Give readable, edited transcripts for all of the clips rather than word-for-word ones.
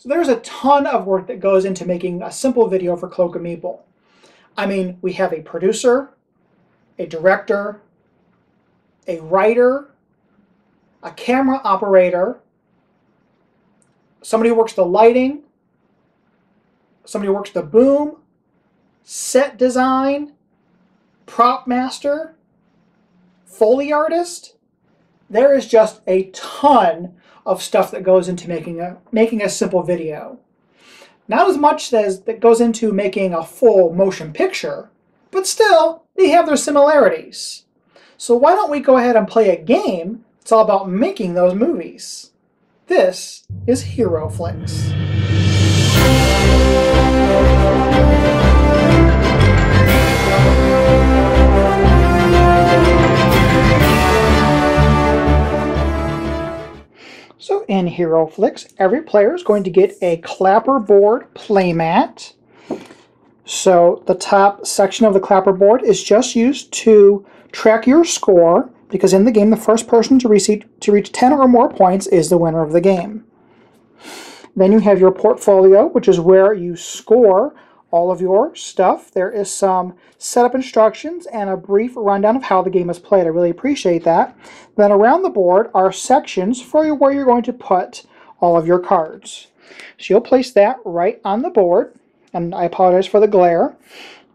So there's a ton of work that goes into making a simple video for Cloak and Meeple. I mean, we have a producer, a director, a writer, a camera operator, somebody who works the lighting, somebody who works the boom, set design, prop master, Foley artist. There is just a ton of stuff that goes into making a simple video. Not as much as that goes into making a full motion picture, but still, they have their similarities. So why don't we go ahead and play a game that's all about making those movies? This is Hero Flix. So in Hero Flix, every player is going to get a clapperboard playmat. So the top section of the clapperboard is just used to track your score, because in the game the first person to reach 10 or more points is the winner of the game. Then you have your portfolio, which is where you score all of your stuff. There is some setup instructions and a brief rundown of how the game is played. I really appreciate that. Then around the board are sections for where you're going to put all of your cards. So you'll place that right on the board, and I apologize for the glare.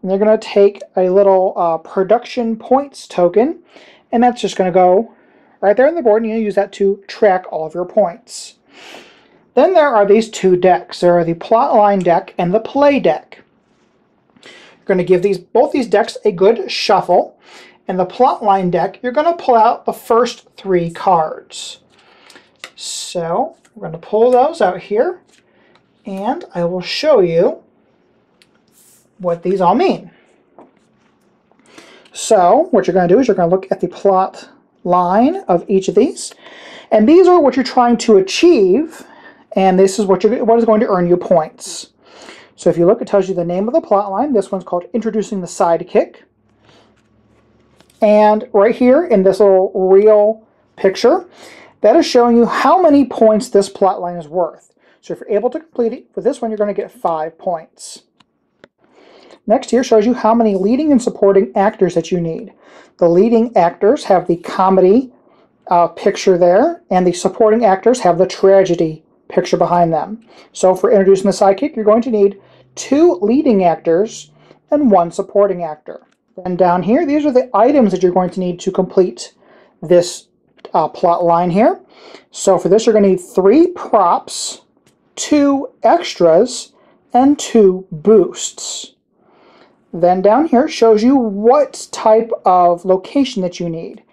And they're going to take a little production points token, and that's just going to go right there on the board, and you'll use that to track all of your points. Then there are these two decks. There are the plotline deck and the play deck. You're going to give both these decks a good shuffle. And the plotline deck, you're going to pull out the first 3 cards. So we're going to pull those out here, and I will show you what these all mean. So what you're going to do is you're going to look at the plot line of each of these, and these are what you're trying to achieve, and this is what is going to earn you points. So if you look, it tells you the name of the plot line. This one's called Introducing the Sidekick. And right here in this little real picture, that is showing you how many points this plot line is worth. So if you're able to complete it with this one, you're going to get 5 points. Next here shows you how many leading and supporting actors that you need. The leading actors have the comedy picture there, and the supporting actors have the tragedy picture behind them. So for Introducing the Sidekick, you're going to need 2 leading actors and 1 supporting actor. Then down here, these are the items that you're going to need to complete this plot line here. So for this, you're going to need 3 props, 2 extras, and 2 boosts. Then down here shows you what type of location that you need.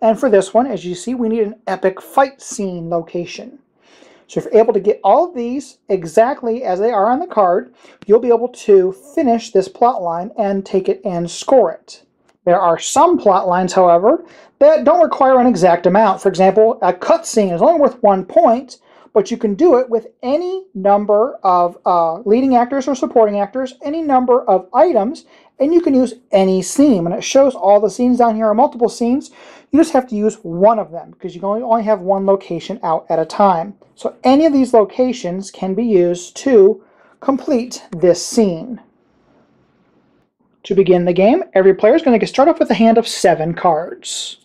And for this one, as you see, we need an epic fight scene location. So if you're able to get all of these exactly as they are on the card, you'll be able to finish this plot line and take it and score it. There are some plot lines, however, that don't require an exact amount. For example, a cutscene is only worth 1 point, but you can do it with any number of leading actors or supporting actors, any number of items, and you can use any scene. And it shows all the scenes down here are multiple scenes. You just have to use one of them because you can only have one location out at a time. So any of these locations can be used to complete this scene. To begin the game, every player is going to start off with a hand of 7 cards.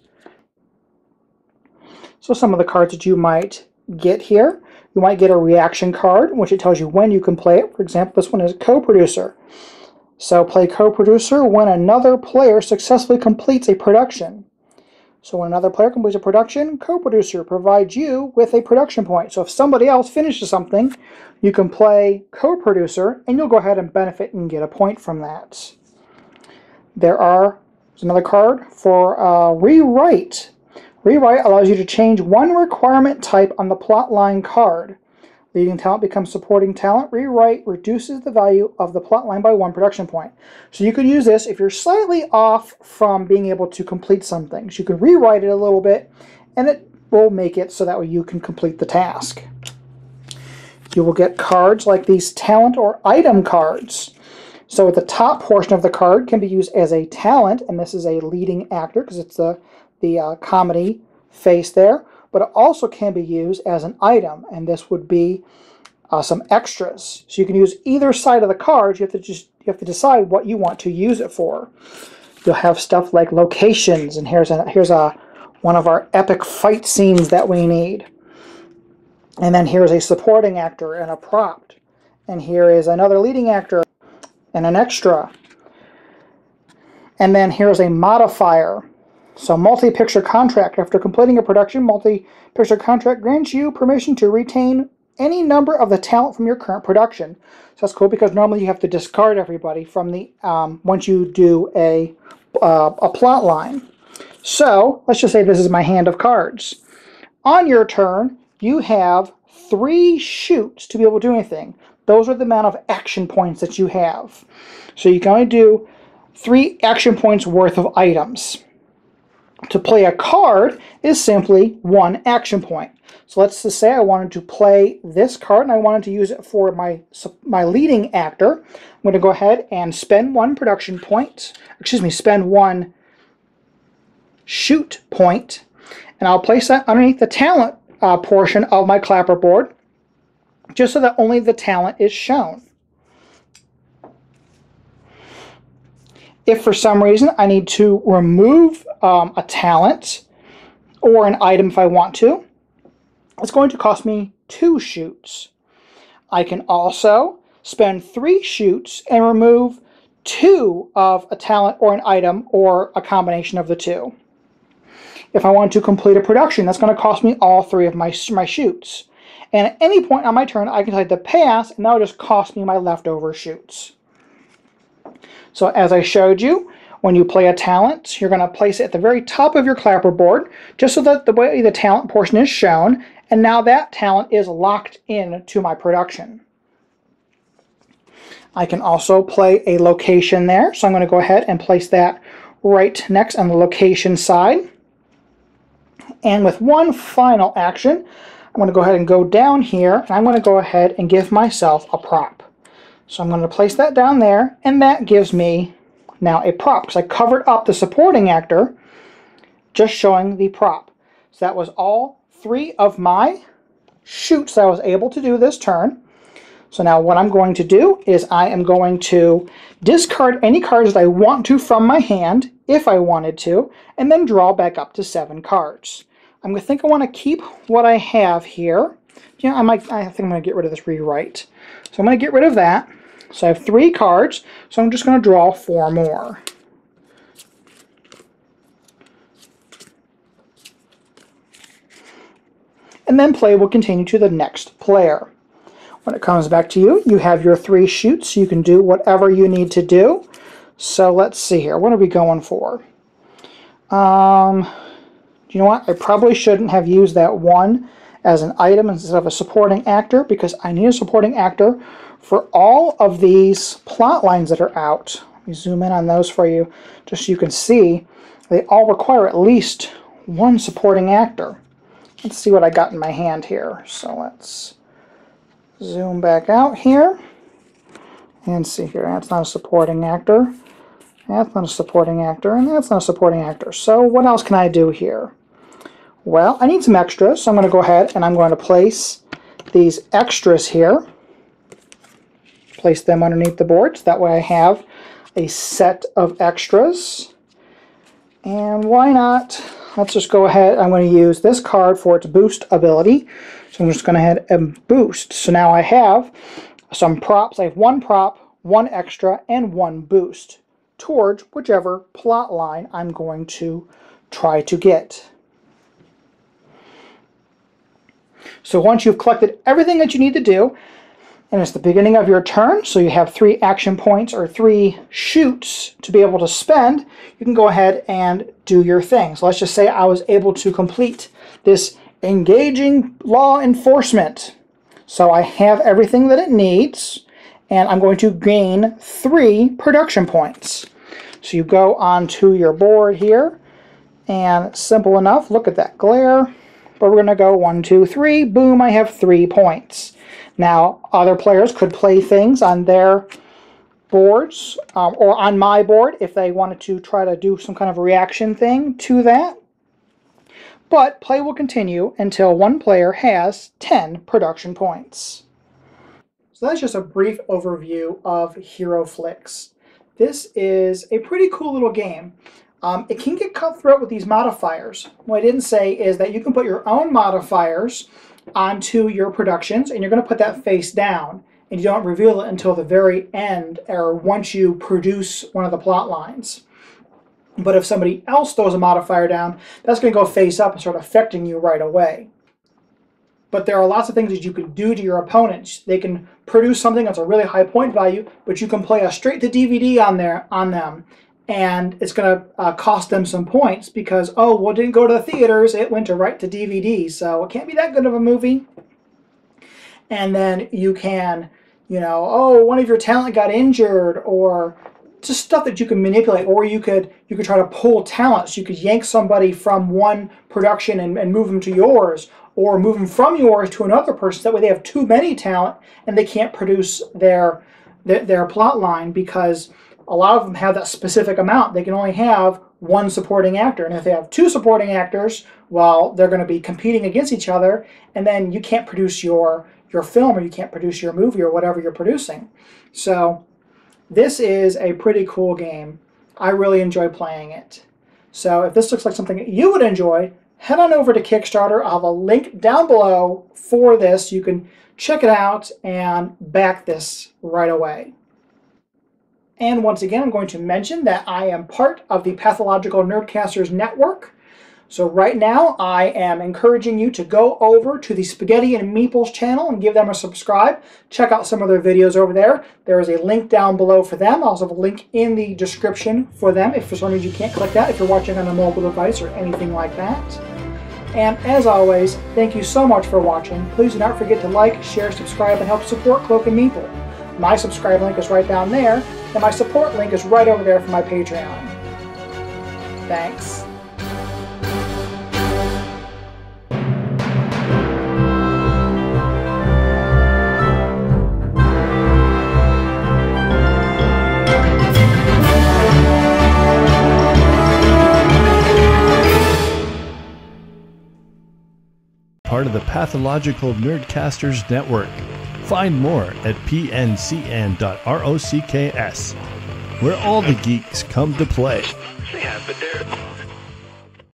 So some of the cards that you might get here, you might get a reaction card, which it tells you when you can play it. For example, this one is co-producer. So play co-producer when another player successfully completes a production. So when another player completes a production, co-producer provides you with a production point. So if somebody else finishes something, you can play co-producer, and you'll go ahead and benefit and get a point from that. There's another card for rewrite. Rewrite allows you to change 1 requirement type on the plotline card. Leading talent becomes supporting talent. Rewrite reduces the value of the plotline by 1 production point. So you could use this if you're slightly off from being able to complete some things. You can rewrite it a little bit, and it will make it so that way you can complete the task. You will get cards like these talent or item cards. So the top portion of the card can be used as a talent, and this is a leading actor because it's the comedy face there, but it also can be used as an item, and this would be some extras. So you can use either side of the cards. You have to decide what you want to use it for. You'll have stuff like locations, and here's one of our epic fight scenes that we need. And then here's a supporting actor and a prop. And here is another leading actor and an extra. And then here's a modifier. So multi-picture contract. After completing a production, multi-picture contract grants you permission to retain any number of the talent from your current production. So that's cool because normally you have to discard everybody from the once you do a plot line. So let's just say this is my hand of cards. On your turn, you have 3 shoots to be able to do anything. Those are the amount of action points that you have. So you can only do 3 action points worth of items. To play a card is simply 1 action point. So let's just say I wanted to play this card and I wanted to use it for my leading actor. I'm going to go ahead and spend 1 production point, spend 1 shoot point, and I'll place that underneath the talent portion of my clapperboard, just so that only the talent is shown. If for some reason I need to remove a talent or an item if I want to, it's going to cost me 2 shoots. I can also spend 3 shoots and remove 2 of a talent or an item or a combination of the 2. If I want to complete a production, that's going to cost me all 3 of my shoots. And at any point on my turn, I can decide to pass, and that'll just cost me my leftover shoots. So as I showed you, when you play a talent, you're going to place it at the very top of your clapperboard, just so that the way the talent portion is shown, and now that talent is locked in to my production. I can also play a location there, so I'm going to go ahead and place that right next on the location side. And with one final action, I'm going to go ahead and go down here, and I'm going to go ahead and give myself a prop. So I'm going to place that down there, and that gives me now a prop, because I covered up the supporting actor, just showing the prop. So that was all 3 of my shoots that I was able to do this turn. So now what I'm going to do is I am going to discard any cards that I want to from my hand, if I wanted to, and then draw back up to 7 cards. I think I want to keep what I have here. Yeah, I think I'm going to get rid of this rewrite. So I'm going to get rid of that. So I have 3 cards, so I'm just going to draw 4 more. And then play will continue to the next player. When it comes back to you, you have your 3 shoots. You can do whatever you need to do. So let's see here. What are we going for? You know what? I probably shouldn't have used that 1 as an item instead of a supporting actor, because I need a supporting actor for all of these plot lines that are out. Let me zoom in on those for you, just so you can see. They all require at least 1 supporting actor. Let's see what I got in my hand here. So let's zoom back out here and see here. That's not a supporting actor. That's not a supporting actor, and that's not a supporting actor. So what else can I do here? Well, I need some extras, so I'm going to go ahead and I'm going to place these extras here. Place them underneath the board, so that way I have a set of extras. And why not? Let's just go ahead. I'm going to use this card for its boost ability. So I'm just going to go ahead and boost. So now I have some props. I have 1 prop, 1 extra, and 1 boost towards whichever plot line I'm going to try to get. So once you've collected everything that you need to do, and it's the beginning of your turn, so you have 3 action points or 3 shoots to be able to spend, you can go ahead and do your thing. So let's just say I was able to complete this engaging law enforcement. So I have everything that it needs, and I'm going to gain 3 production points. So you go onto your board here, and simple enough, look at that glare. But we're going to go 1, 2, 3, boom, I have 3 points. Now, other players could play things on their boards, or on my board, if they wanted to try to do some kind of reaction thing to that. But play will continue until one player has 10 production points. So that's just a brief overview of Hero Flix. This is a pretty cool little game. It can get cutthroat with these modifiers. What I didn't say is that you can put your own modifiers onto your productions, and you're going to put that face down, and you don't reveal it until the very end or once you produce one of the plot lines. But if somebody else throws a modifier down, that's going to go face up and start affecting you right away. But there are lots of things that you can do to your opponents. They can produce something that's a really high point value, but you can play a straight to DVD on them, and it's going to cost them some points because, oh, well, it didn't go to the theaters, it went right to DVD, so it can't be that good of a movie. And then you can, you know, oh, one of your talent got injured, or just stuff that you can manipulate, or you could try to pull talents. You could yank somebody from one production and move them to yours, or move them from yours to another person. That way they have too many talent and they can't produce their plot line because a lot of them have that specific amount. They can only have one supporting actor. And if they have two supporting actors, well, they're going to be competing against each other, and then you can't produce your film, or you can't produce your movie, or whatever you're producing. So this is a pretty cool game. I really enjoy playing it. So if this looks like something that you would enjoy, head on over to Kickstarter. I'll have a link down below for this. You can check it out and back this right away. And once again, I'm going to mention that I am part of the Pathological Nerdcasters Network. So right now, I am encouraging you to go over to the Spaghetti and Meeples channel and give them a subscribe. Check out some of their videos over there. There is a link down below for them. I also have a link in the description for them if for some reason you can't click that, if you're watching on a mobile device or anything like that. And as always, thank you so much for watching. Please do not forget to like, share, subscribe, and help support Cloak and Meeple. My subscribe link is right down there, and my support link is right over there for my Patreon. Thanks. Part of the Pathological Nerdcasters Network. Find more at pncn.rocks, where all the geeks come to play. Yeah, but they're